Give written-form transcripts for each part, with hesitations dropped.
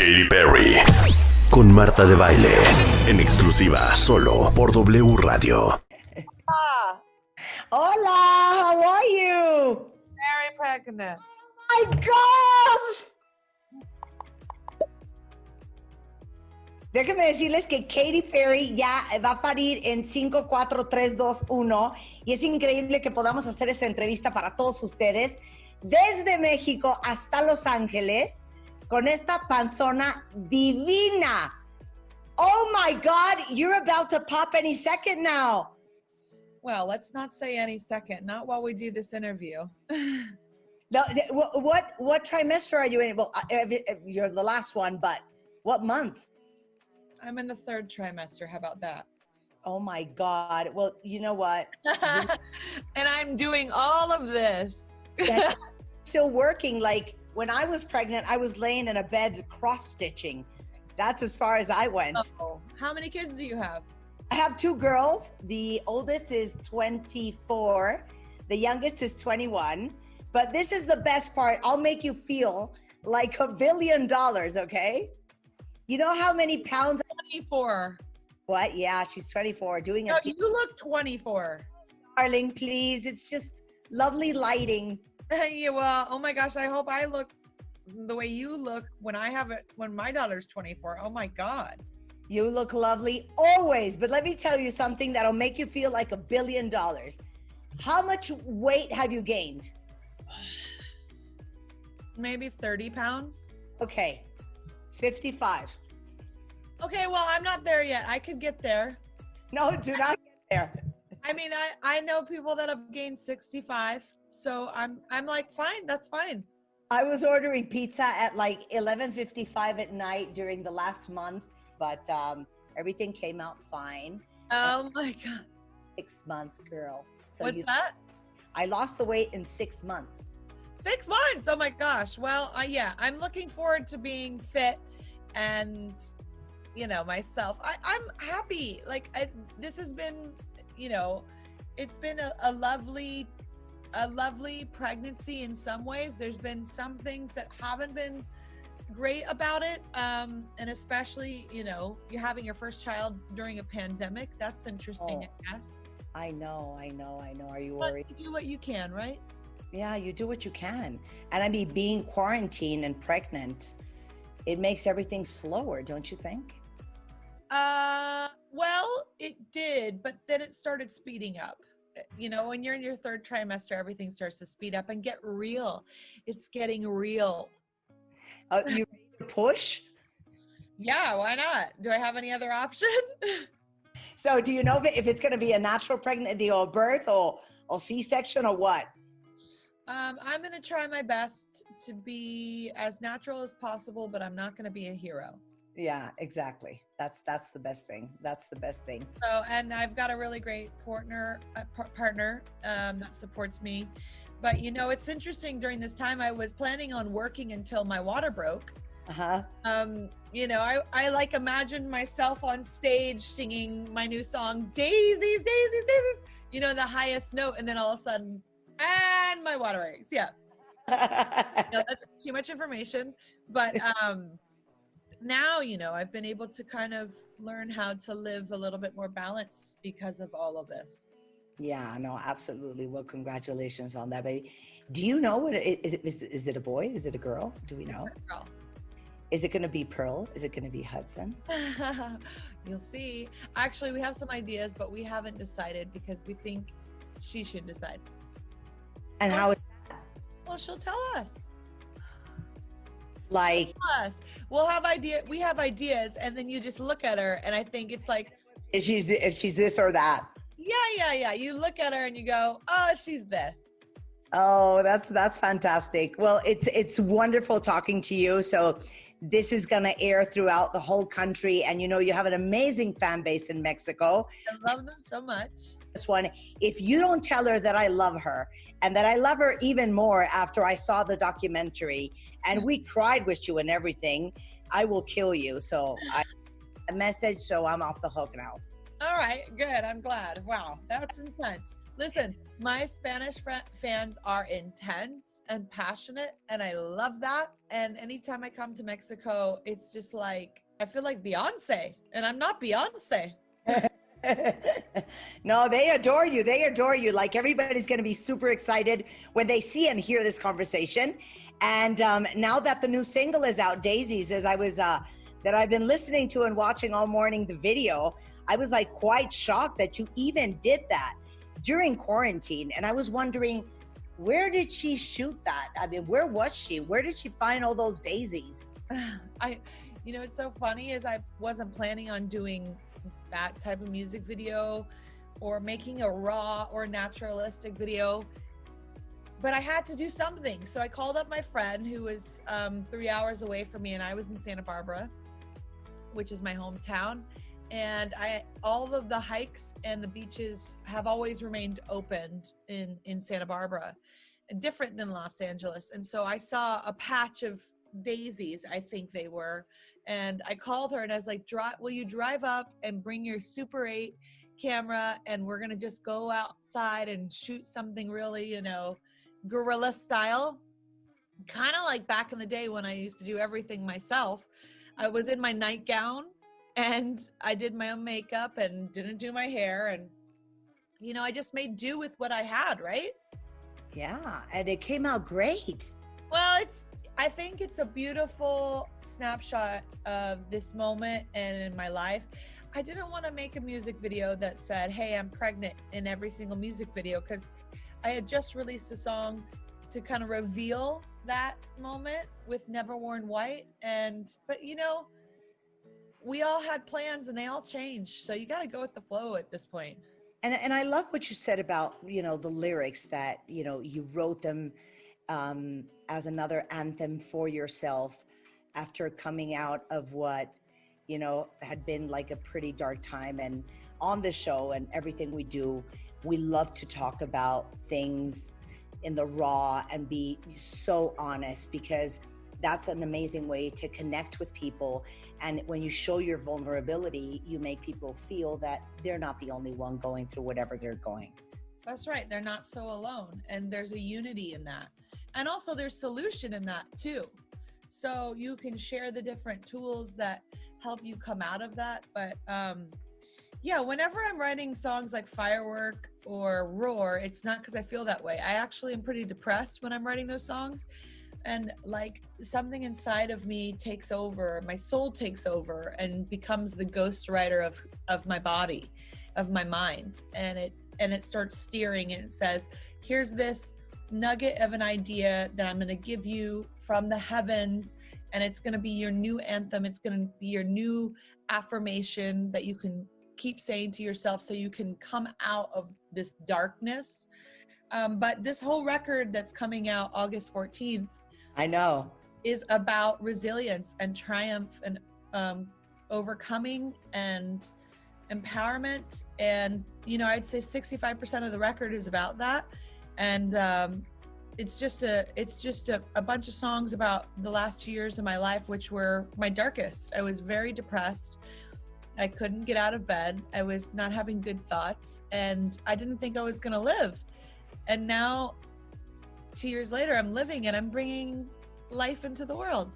Katy Perry con Marta de Baile en exclusiva solo por W Radio. Hola, how are you? Very pregnant. Oh my gosh. Déjenme decirles que Katy Perry ya va a parir en 5, 4, 3, 2, 1 y es increíble que podamos hacer esta entrevista para todos ustedes desde México hasta Los Ángeles con esta panzona divina. Oh my God, you're about to pop any second now. Well, let's not say any second, not while we do this interview. No, what trimester are you in? Well, you're the last one, but what month? I'm in the third trimester. How about that? Oh my God. Well, you know what? And I'm doing all of this. Still working. Like when I was pregnant, I was laying in a bed cross-stitching. That's as far as I went. Oh, how many kids do you have? I have 2 girls. The oldest is 24. The youngest is 21. But this is the best part. I'll make you feel like $1 billion, okay? You know how many pounds? 24. What? Yeah, she's 24. Doing No, you look 24. Darling, please. It's just lovely lighting. Yeah, well, oh my gosh, I hope I look the way you look when my daughter's 24. Oh my God. You look lovely always. But let me tell you something that'll make you feel like $1 billion. How much weight have you gained? Maybe 30 pounds. Okay, 55. Okay, well, I'm not there yet. I could get there. No, do not get there. I mean, I know people that have gained 65, so I'm like, fine, that's fine. I was ordering pizza at like 11:55 at night during the last month, but everything came out fine. Oh my God. 6 months, girl. So What's that? I lost the weight in 6 months. 6 months. Oh my gosh. Well, yeah, I'm looking forward to being fit and, myself. I'm happy. Like this has been, it's been a lovely pregnancy in some ways. There's been some things that haven't been great about it. And especially, you're having your first child during a pandemic. That's interesting, I guess. I know. Are you But worried? you do what you can, right? Yeah, you do what you can. And I mean, being quarantined and pregnant, it makes everything slower, don't you think? Well, it did, but then it started speeding up. When you're in your third trimester, everything starts to speed up and get real. It's getting real. You ready to push? Yeah, why not? Do I have any other option? So do you know if it's going to be a natural pregnancy or birth or C-section or what? I'm going to try my best to be as natural as possible, but I'm not going to be a hero. Yeah, exactly. That's the best thing. That's the best thing. So, and I've got a really great partner that supports me. But it's interesting. During this time, I was planning on working until my water broke. Uh-huh. I like imagined myself on stage singing my new song, Daisies, Daisies, Daisies, the highest note, and then all of a sudden, and my water breaks. Yeah. That's too much information. But now, I've been able to kind of learn how to live a little bit more balanced because of all of this. Yeah, no, absolutely. Well, congratulations on that, baby. Do you know what is it a boy? Is it a girl? Do we know? Girl. Is it going to be Pearl? Is it going to be Hudson? You'll see. Actually, we have some ideas, but we haven't decided because we think she should decide. And how is that? Well, she'll tell us. Like, We'll have we have ideas, and then you just look at her, and I think it's like if she's this or that. Yeah. You look at her and you go, oh, she's this. Oh, that's fantastic. Well, it's wonderful talking to you. So this is going to air throughout the whole country, and you have an amazing fan base in Mexico. I love them so much. This one, if you don't tell her that I love her and that I love her even more after I saw the documentary and we cried with you and everything, I will kill you. So a message, so I'm off the hook now. All right, good. I'm glad. Wow, that's intense. Listen, my Spanish fans are intense and passionate, and I love that. And anytime I come to Mexico, it's just like, I feel like Beyonce, and I'm not Beyonce. No, they adore you. They adore you. Like everybody's going to be super excited when they see and hear this conversation. And now that the new single is out, Daisies, that I've been listening to and watching all morning, the video, I was like quite shocked that you even did that during quarantine. And I was wondering, where did she shoot that? I mean, where was she? Where did she find all those daisies? You know, it's so funny is I wasn't planning on doing that type of music video or making a raw or naturalistic video, but I had to do something. So I called up my friend who was 3 hours away from me, and I was in Santa Barbara, which is my hometown. And all of the hikes and the beaches have always remained open in Santa Barbara, different than Los Angeles. And so I saw a patch of daisies, I think they were. And I called her and I was like, will you drive up and bring your Super 8 camera, and we're going to just go outside and shoot something really, you know, guerrilla style. Kind of like back in the day when I used to do everything myself. I was in my nightgown and I did my own makeup and didn't do my hair. And, you know, I just made do with what I had, right? Yeah, and it came out great. Well, I think it's a beautiful snapshot of this moment and in my life. I didn't want to make a music video that said, hey, I'm pregnant in every single music video, because I had just released a song to kind of reveal that moment with Never Worn White. But you know, we all had plans and they all changed. So you got to go with the flow at this point. And I love what you said about, you know, the lyrics that, you know, you wrote them as another anthem for yourself after coming out of what, you know, had been like a pretty dark time. And on the show and everything we do, we love to talk about things in the raw and be so honest, because that's an amazing way to connect with people. And when you show your vulnerability, you make people feel that they're not the only one going through whatever they're going. That's right. They're not so alone. And there's a unity in that. And also there's solution in that too. So you can share the different tools that help you come out of that. But yeah, whenever I'm writing songs like Firework or Roar, it's not because I feel that way. I actually am pretty depressed when I'm writing those songs. And like something inside of me takes over, my soul takes over and becomes the ghost writer of my body, of my mind. And it starts steering and it says, here's this nugget of an idea that I'm going to give you from the heavens, and it's going to be your new anthem. It's going to be your new affirmation that you can keep saying to yourself so you can come out of this darkness. But this whole record that's coming out August 14th, I know, is about resilience and triumph and overcoming and empowerment. And, you know, I'd say 65% of the record is about that. And it's just a bunch of songs about the last 2 years of my life, which were my darkest. I was very depressed. I couldn't get out of bed. I was not having good thoughts, and I didn't think I was going to live. And now 2 years later, I'm living and I'm bringing life into the world.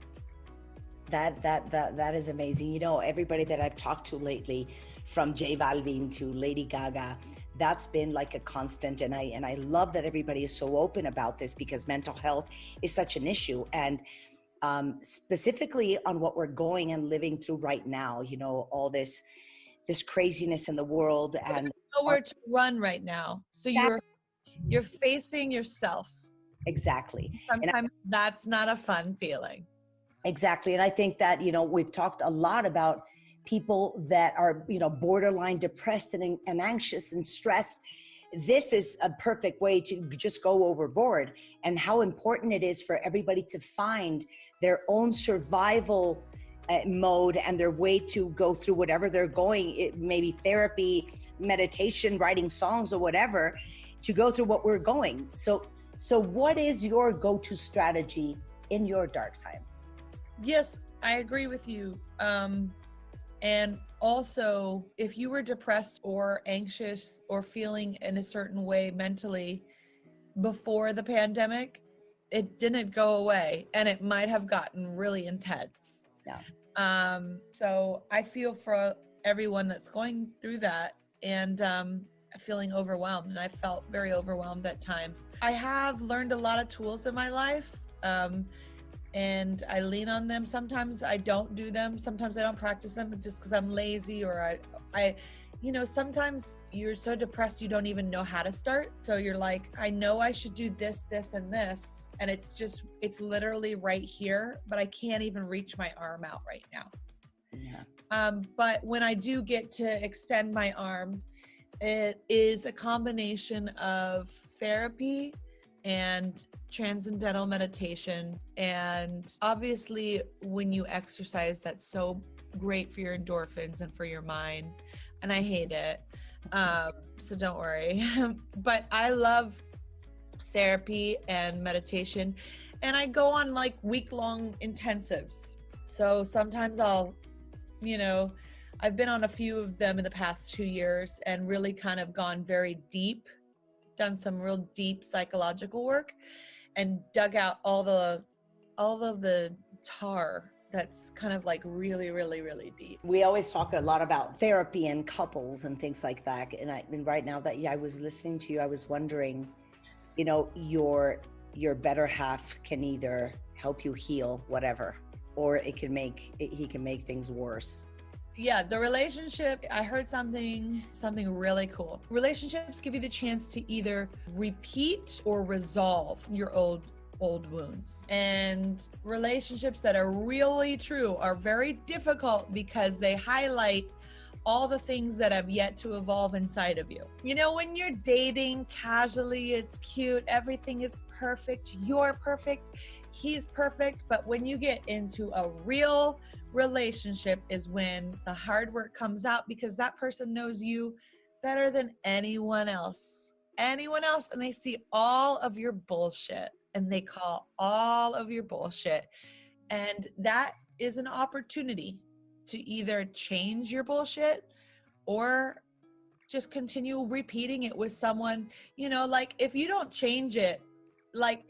That is amazing. You know, everybody that I've talked to lately, from J Balvin to Lady Gaga, that's been like a constant. And I love that everybody is so open about this, because mental health is such an issue. And specifically on what we're going and living through right now, you know, all this craziness in the world, and nowhere to run right now. So you're facing yourself. Exactly. Sometimes that's not a fun feeling. Exactly. And I think that, you know, we've talked a lot about people that are, you know, borderline depressed and anxious and stressed. This is a perfect way to just go overboard, and how important it is for everybody to find their own survival mode and their way to go through whatever they're going. It may be therapy, meditation, writing songs, or whatever, to go through what we're going. So what is your go-to strategy in your dark times? Yes, I agree with you. And also, if you were depressed or anxious or feeling in a certain way mentally before the pandemic, it didn't go away, and it might have gotten really intense. Yeah. So I feel for everyone that's going through that, and feeling overwhelmed, and I felt very overwhelmed at times. I have learned a lot of tools in my life, and I lean on them. Sometimes I don't do them. Sometimes I don't practice them just because I'm lazy, or I, you know, sometimes you're so depressed you don't even know how to start. So you're like, I know I should do this, this, and this, and it's literally right here, but I can't even reach my arm out right now. Yeah. But when I do get to extend my arm, it is a combination of therapy and transcendental meditation. And obviously when you exercise, that's so great for your endorphins and for your mind. And I hate it. So don't worry. But I love therapy and meditation. And I go on like week-long intensives. So sometimes I'll, you know, I've been on a few of them in the past 2 years and really kind of gone very deep, done some real deep psychological work, and dug out all of the tar that's kind of like really, really, really deep. We always talk a lot about therapy and couples and things like that. And right now that I was listening to you, I was wondering, you know, your better half can either help you heal whatever, or he can make things worse. Yeah, the relationship, I heard something really cool. Relationships give you the chance to either repeat or resolve your old wounds. And relationships that are really true are very difficult because they highlight all the things that have yet to evolve inside of you. You know, when you're dating casually, it's cute, everything is perfect, you're perfect, he's perfect. But when you get into a real relationship is when the hard work comes out, because that person knows you better than anyone else, and they see all of your bullshit and they call all of your bullshit. And that is an opportunity to either change your bullshit or just continue repeating it with someone. You know, like if you don't change it, like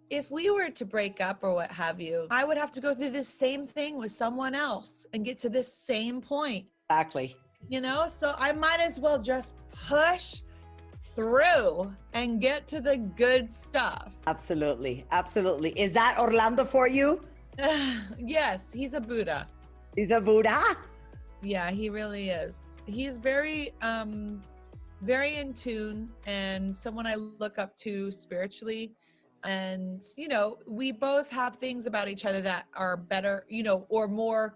if we were to break up or what have you, I would have to go through this same thing with someone else and get to this same point. Exactly. You know, so I might as well just push through and get to the good stuff. Absolutely. Absolutely. Is that Orlando for you? Yes, he's a Buddha. He's a Buddha? Yeah, he really is. He's very, very in tune, and someone I look up to spiritually. And, you know, we both have things about each other that are better, you know, or more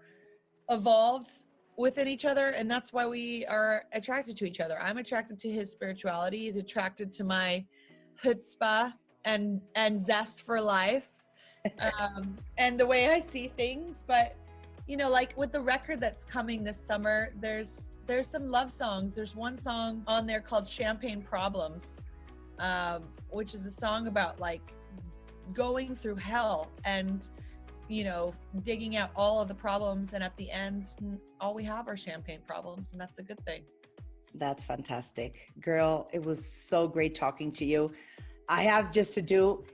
evolved within each other. And that's why we are attracted to each other. I'm attracted to his spirituality. He's attracted to my chutzpah and zest for life, and the way I see things. But, you know, like with the record that's coming this summer, there's some love songs. There's one song on there called Champagne Problems, which is a song about like going through hell and, you know, digging out all of the problems, and at the end all we have are champagne problems, and that's a good thing. That's fantastic. Girl, it was so great talking to you. I have just to do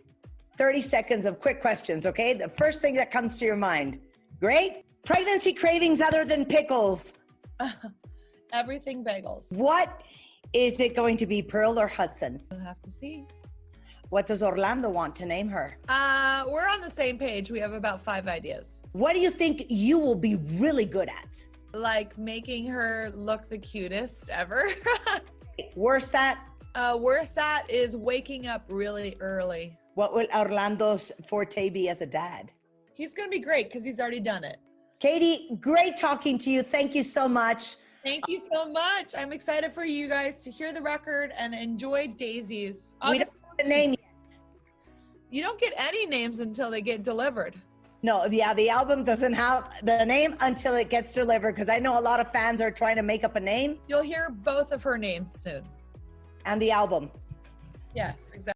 30 seconds of quick questions, okay? The first thing that comes to your mind. Great. Pregnancy cravings other than pickles. Everything bagels. What is it going to be, Pearl or Hudson? We'll have to see. What does Orlando want to name her? We're on the same page. We have about 5 ideas. What do you think you will be really good at? Like making her look the cutest ever. Worst at? Worst at is waking up really early. What will Orlando's forte be as a dad? He's going to be great because he's already done it. Katy, great talking to you. Thank you so much. Thank you so much. I'm excited for you guys to hear the record and enjoy Daisies. We don't have a name yet. You don't get any names until they get delivered. No, yeah, the album doesn't have the name until it gets delivered, because I know a lot of fans are trying to make up a name. You'll hear both of her names soon. And the album. Yes, exactly.